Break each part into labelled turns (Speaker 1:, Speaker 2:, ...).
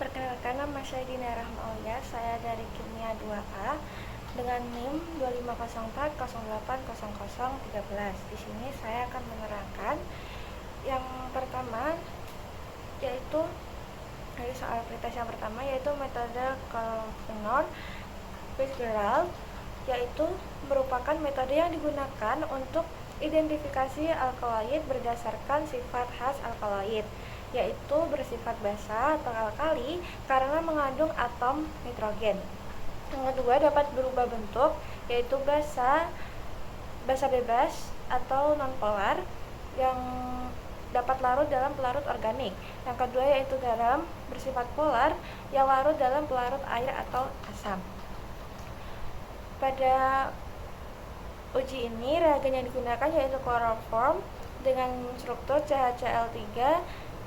Speaker 1: Perkenalkan, nama saya Dina Rahma Aulia, saya dari Kimia 2A dengan NIM 2504080013. Di sini saya akan menerangkan yang pertama, yaitu dari soal pretest yang pertama, yaitu metode Kalkbrenner-Fitzgerald, yaitu merupakan metode yang digunakan untuk identifikasi alkaloid berdasarkan sifat khas alkaloid, yaitu bersifat basa atau alkali karena mengandung atom nitrogen. Yang kedua, dapat berubah bentuk, yaitu basa bebas atau nonpolar yang dapat larut dalam pelarut organik. Yang kedua yaitu garam bersifat polar yang larut dalam pelarut air atau asam. Pada uji ini reagen yang digunakan yaitu kloroform dengan struktur CHCl3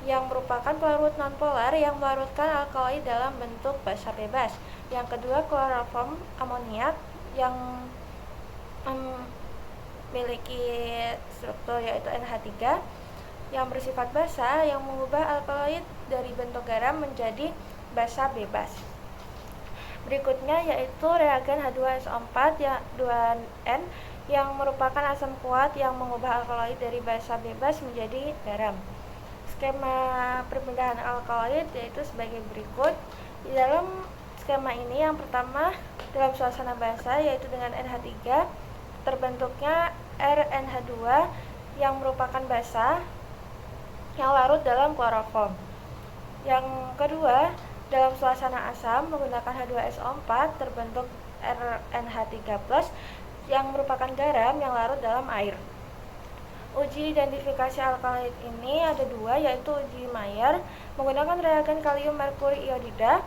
Speaker 1: yang merupakan pelarut nonpolar yang melarutkan alkaloid dalam bentuk basa bebas. Yang kedua, kloroform amoniak yang memiliki struktur yaitu NH3 yang bersifat basa yang mengubah alkaloid dari bentuk garam menjadi basa bebas. Berikutnya yaitu reagen H2SO4 ya 2N yang merupakan asam kuat yang mengubah alkaloid dari basa bebas menjadi garam. Skema perpindahan alkaloid yaitu sebagai berikut. Di dalam skema ini yang pertama dalam suasana basa yaitu dengan NH3 terbentuknya RNH2 yang merupakan basa yang larut dalam kloroform. Yang kedua, dalam suasana asam menggunakan H2SO4 terbentuk RNH3+ yang merupakan garam yang larut dalam air. Uji identifikasi alkaloid ini ada dua, yaitu uji Mayer menggunakan reagen kalium merkuri iodida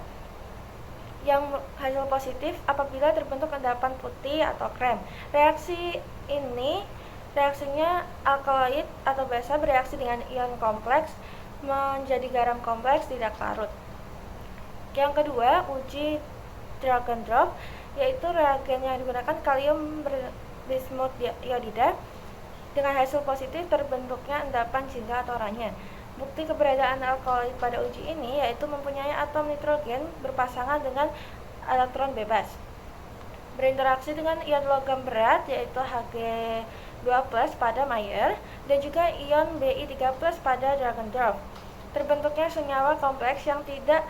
Speaker 1: yang hasil positif apabila terbentuk endapan putih atau krem. Reaksinya alkaloid atau basa bereaksi dengan ion kompleks menjadi garam kompleks tidak larut. Yang kedua, uji drag and drop, yaitu reagen yang digunakan kalium bismut iodida dengan hasil positif terbentuknya endapan jingga atau oranye. Bukti keberadaan alkaloid pada uji ini yaitu mempunyai atom nitrogen berpasangan dengan elektron bebas, berinteraksi dengan ion logam berat yaitu Hg2+ pada Mayer dan juga ion Bi3+ pada drag and drop. Terbentuknya senyawa kompleks yang tidak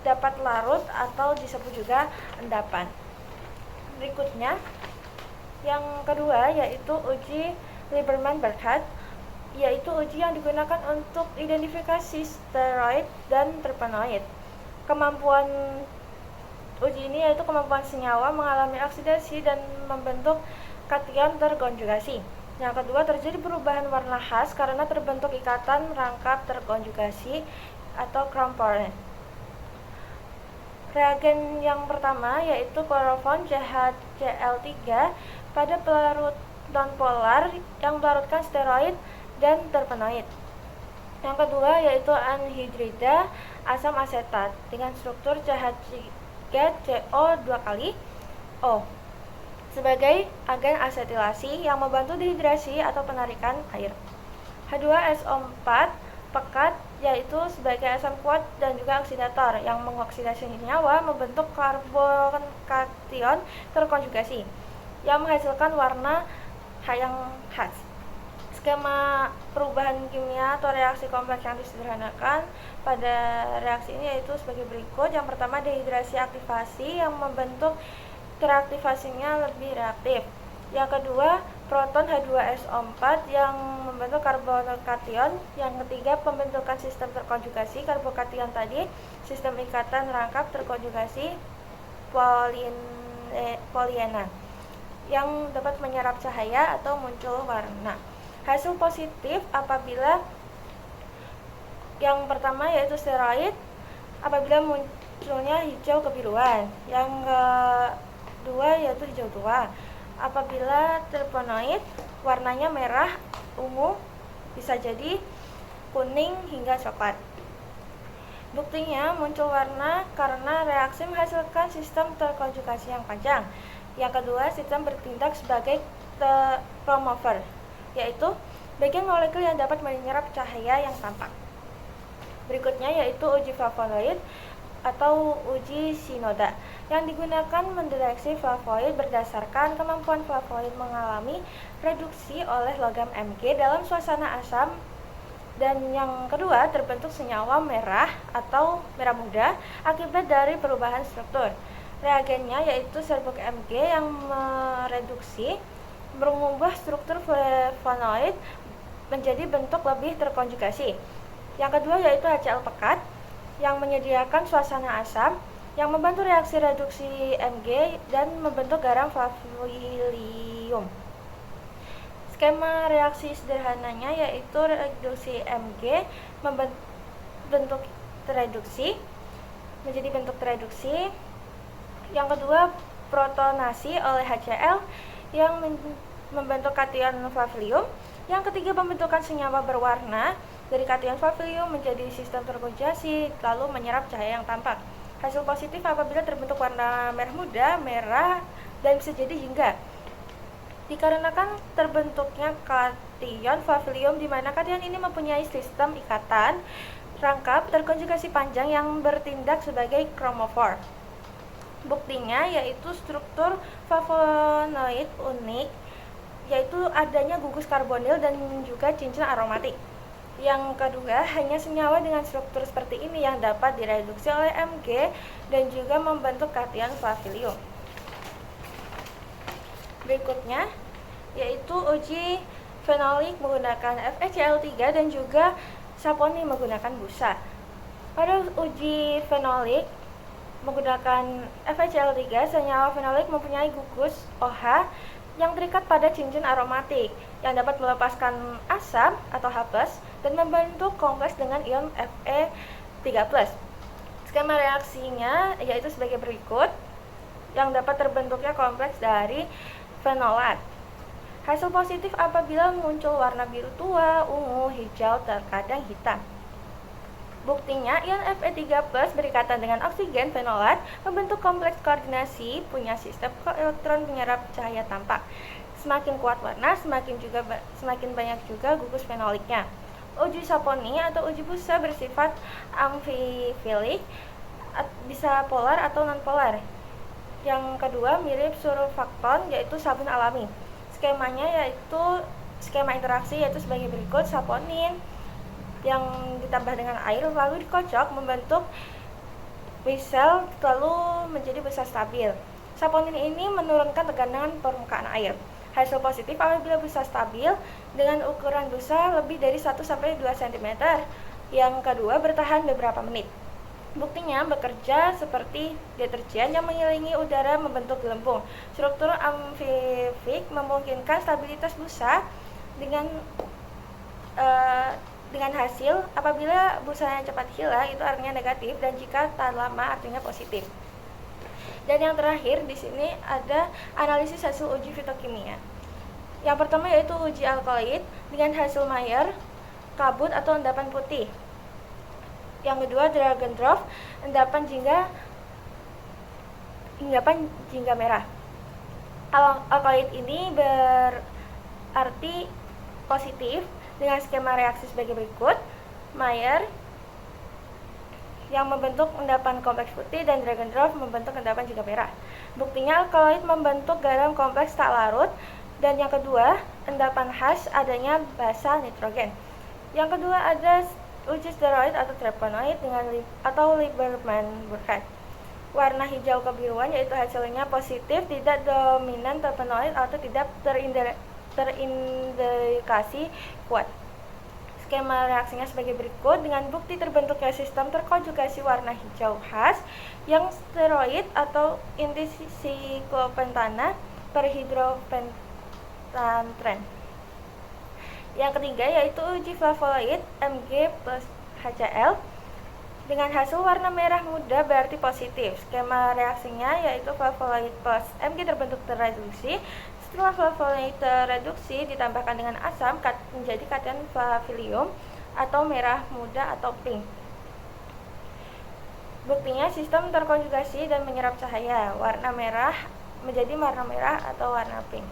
Speaker 1: dapat larut atau disebut juga endapan. Berikutnya yang kedua yaitu uji Lieberman-Barkhout, yaitu uji yang digunakan untuk identifikasi steroid dan terpenoid. Kemampuan uji ini yaitu kemampuan senyawa mengalami oksidasi dan membentuk kation terkonjugasi. Yang kedua, terjadi perubahan warna khas karena terbentuk ikatan rangkap terkonjugasi atau chromophorin. Reagen yang pertama yaitu kloroform CHCl3 pada pelarut nonpolar yang melarutkan steroid dan terpenoid. Yang kedua yaitu anhidrida asam asetat dengan struktur CH3CO2 kali O sebagai agen asetilasi yang membantu dehidrasi atau penarikan air. H2SO4 pekat yaitu sebagai asam kuat dan juga oksidator yang mengoksidasi senyawa membentuk karbokation terkonjugasi yang menghasilkan warna yang khas. Skema perubahan kimia atau reaksi kompleks yang disederhanakan pada reaksi ini yaitu sebagai berikut. Yang pertama, dehidrasi aktivasi yang membentuk teraktivasinya lebih reaktif. Yang kedua, proton H2SO4 yang membentuk karbokation. Yang ketiga, pembentukan sistem terkonjugasi karbokation tadi, sistem ikatan rangkap terkonjugasi polyena yang dapat menyerap cahaya atau muncul warna. Hasil positif apabila yang pertama yaitu steroid apabila munculnya hijau kebiruan. Yang kedua yaitu hijau tua. Apabila terpenoid warnanya merah, ungu, bisa jadi kuning hingga coklat. Buktinya muncul warna karena reaksi menghasilkan sistem terkonjugasi yang panjang. Yang kedua, sistem bertindak sebagai chromophore, yaitu bagian molekul yang dapat menyerap cahaya yang tampak. Berikutnya yaitu uji flavonoid. atau uji Shinoda yang digunakan mendeteksi flavonoid berdasarkan kemampuan flavonoid mengalami reduksi oleh logam Mg dalam suasana asam. Dan yang kedua, terbentuk senyawa merah atau merah muda akibat dari perubahan struktur. Reagennya yaitu serbuk Mg yang mereduksi mengubah struktur flavonoid menjadi bentuk lebih terkonjugasi. Yang kedua yaitu HCl pekat yang menyediakan suasana asam yang membantu reaksi reduksi Mg dan membentuk garam flavilium. Skema reaksi sederhananya yaitu reduksi Mg bentuk tereduksi menjadi bentuk tereduksi. Yang kedua, protonasi oleh HCl yang membentuk kation flavilium. Yang ketiga, pembentukan senyawa berwarna dari kation flavilium menjadi sistem terkonjugasi lalu menyerap cahaya yang tampak. Hasil positif apabila terbentuk warna merah muda, merah, dan bisa jadi jingga. Dikarenakan terbentuknya kation flavilium di mana kation ini mempunyai sistem ikatan rangkap terkonjugasi panjang yang bertindak sebagai kromofor. Buktinya yaitu struktur flavonoid unik, yaitu adanya gugus karbonil dan juga cincin aromatik. Yang kedua, hanya senyawa dengan struktur seperti ini yang dapat direduksi oleh Mg dan juga membentuk kation flavilium. Berikutnya yaitu uji fenolik menggunakan FeCl3 dan juga saponin menggunakan busa. Pada uji fenolik menggunakan FeCl3, senyawa fenolik mempunyai gugus OH yang terikat pada cincin aromatik yang dapat melepaskan asam atau H+ dan membentuk kompleks dengan ion Fe3+. Skema reaksinya yaitu sebagai berikut, yang dapat terbentuknya kompleks dari fenolat. Hasil positif apabila muncul warna biru tua, ungu, hijau, terkadang hitam. Buktinya, ion Fe3+ berikatan dengan oksigen fenolat membentuk kompleks koordinasi punya sistem elektron penyerap cahaya tampak. Semakin kuat warna, semakin banyak juga gugus fenoliknya. Uji saponi atau uji busa bersifat amfifilik, bisa polar atau non-polar. Yang kedua mirip surfaktan yaitu sabun alami. Skemanya yaitu skema interaksi yaitu sebagai berikut: saponin yang ditambah dengan air lalu dikocok membentuk misel lalu menjadi busa stabil. Saponin ini menurunkan tekanan permukaan air. Hasil positif apabila busa stabil dengan ukuran busa lebih dari 1-2 cm. Yang kedua bertahan beberapa menit. Buktinya bekerja seperti deterjen yang mengelilingi udara membentuk gelembung. Struktur amfifik memungkinkan stabilitas busa dengan hasil apabila busanya cepat hilang itu artinya negatif dan jika tahan lama artinya positif. Dan yang terakhir di sini ada analisis hasil uji fitokimia. Yang pertama yaitu uji alkaloid dengan hasil Mayer, kabut atau endapan putih. Yang kedua dragon drop, endapan jingga merah. Alkaloid ini berarti positif dengan skema reaksi sebagai berikut: Mayer yang membentuk endapan kompleks putih dan dragon drop membentuk endapan jingga merah. Buktinya alkaloid membentuk garam kompleks tak larut. Dan yang kedua, endapan khas adanya basa nitrogen. Yang kedua ada uji steroid atau terpenoid dengan atau Lieberman-Burkhardt. Warna hijau kebiruan yaitu hasilnya positif, tidak dominan terpenoid atau tidak terindikasi kuat. Skema reaksinya sebagai berikut dengan bukti terbentuknya sistem terkonjugasi warna hijau khas yang steroid atau inti siklopentana perhidropentantren. Yang ketiga yaitu uji flavonoid Mg plus HCl dengan hasil warna merah muda berarti positif. Skema reaksinya yaitu flavonoid plus Mg terbentuk tereduksi. Setelah flavonoid tereduksi ditambahkan dengan asam menjadi kation flavilium atau merah muda atau pink. Buktinya sistem terkonjugasi dan menyerap cahaya. Warna merah menjadi warna merah atau warna pink.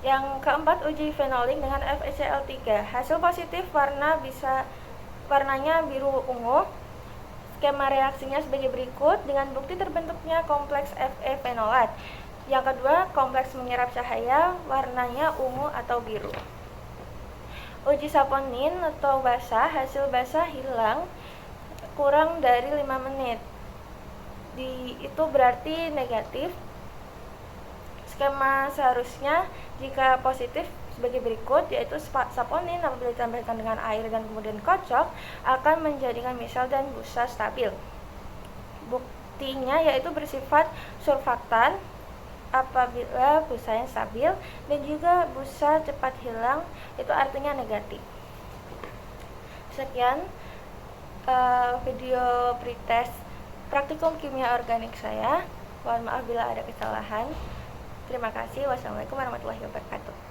Speaker 1: Yang keempat uji fenolik dengan FeCl3. Hasil positif warnanya biru ungu. Skema reaksinya sebagai berikut dengan bukti terbentuknya kompleks Fe-fenolat. Yang kedua, kompleks menyerap cahaya, warnanya ungu atau biru. Uji saponin atau basah, hasil basah hilang kurang dari 5 menit. Itu berarti negatif. Skema seharusnya jika positif sebagai berikut, yaitu saponin apabila ditambahkan dengan air dan kemudian kocok akan menjadikan misel dan busa stabil. Buktinya yaitu bersifat surfaktan apabila busanya stabil, dan juga busa cepat hilang, itu artinya negatif. Sekian video pretest praktikum kimia organik saya. Mohon maaf bila ada kesalahan. Terima kasih. Wassalamualaikum warahmatullahi wabarakatuh.